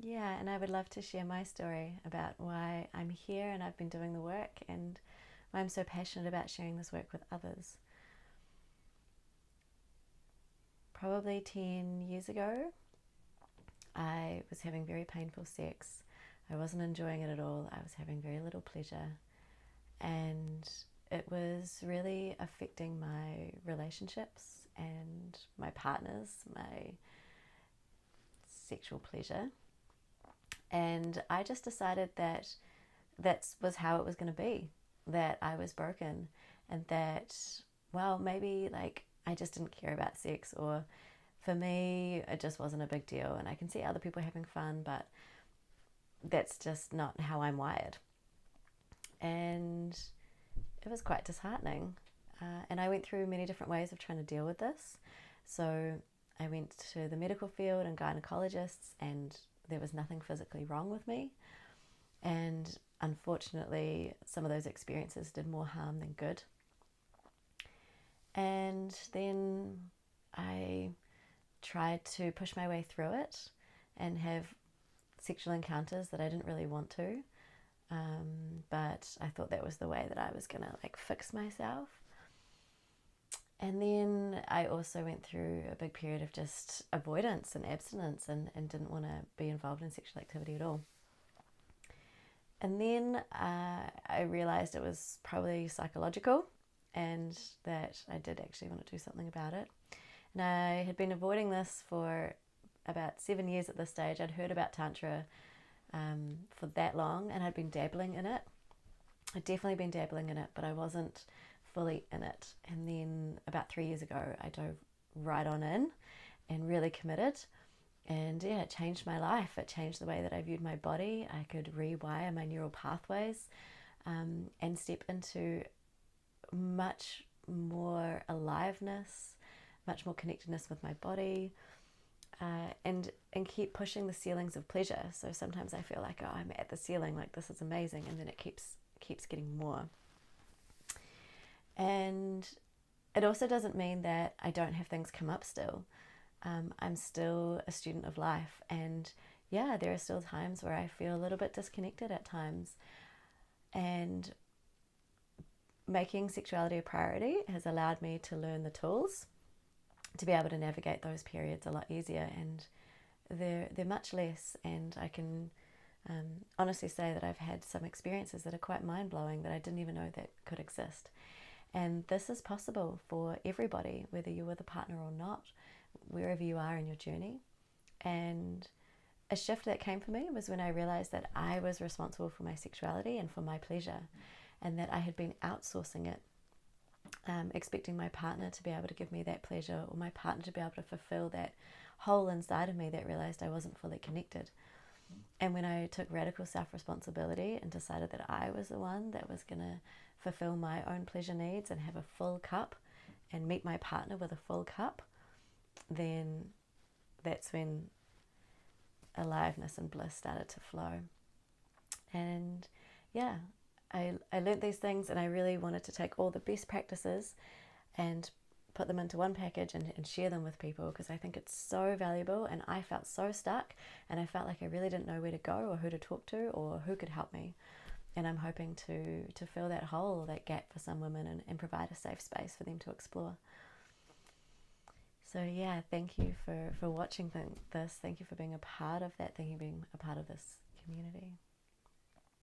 Yeah, and I would love to share my story about why I'm here and I've been doing the work and why I'm so passionate about sharing this work with others. Probably 10 years ago, I was having very painful sex. I wasn't enjoying it at all. I was having very little pleasure, and it was really affecting my relationships and my partners, my sexual pleasure. And I just decided that that was how it was going to be, that I was broken, and that, well, maybe like I just didn't care about sex, or for me, it just wasn't a big deal. And I can see other people having fun, but that's just not how I'm wired. And it was quite disheartening. And I went through many different ways of trying to deal with this. So I went to the medical field and gynecologists, and there was nothing physically wrong with me. And unfortunately, some of those experiences did more harm than good. And then I tried to push my way through it and have sexual encounters that I didn't really want to. But I thought that was the way that I was going to like fix myself. And then I also went through a big period of just avoidance and abstinence, and didn't want to be involved in sexual activity at all. And then I realized it was probably psychological, and that I did actually want to do something about it. And I had been avoiding this for about 7 years at this stage. I'd heard about Tantra for that long, and I'd been dabbling in it. I'd definitely been dabbling in it, but I wasn't fully in it. And then about 3 years ago, I dove right on in and really committed. And yeah, it changed my life. It changed the way that I viewed my body. I could rewire my neural pathways, and step into much more aliveness, much more connectedness with my body, and keep pushing the ceilings of pleasure. So sometimes I feel like, oh, I'm at the ceiling, like this is amazing, and then it keeps getting more. And it also doesn't mean that I don't have things come up still. I'm still a student of life, and yeah, there are still times where I feel a little bit disconnected at times. And making sexuality a priority has allowed me to learn the tools to be able to navigate those periods a lot easier, and they're much less. And I can honestly say that I've had some experiences that are quite mind-blowing that I didn't even know that could exist. And this is possible for everybody, whether you're with a partner or not, wherever you are in your journey. And a shift that came for me was when I realized that I was responsible for my sexuality and for my pleasure, and that I had been outsourcing it, expecting my partner to be able to give me that pleasure, or my partner to be able to fulfill that hole inside of me that realized I wasn't fully connected. And when I took radical self-responsibility and decided that I was the one that was going to fulfill my own pleasure needs and have a full cup and meet my partner with a full cup, then that's when aliveness and bliss started to flow. And yeah, I learnt these things, and I really wanted to take all the best practices and put them into one package and share them with people, because I think it's so valuable. And I felt so stuck, and I felt like I really didn't know where to go or who to talk to or who could help me. And I'm hoping to fill that hole or that gap for some women, and provide a safe space for them to explore. So yeah, thank you for watching this. Thank you for being a part of that. Thank you for being a part of this community.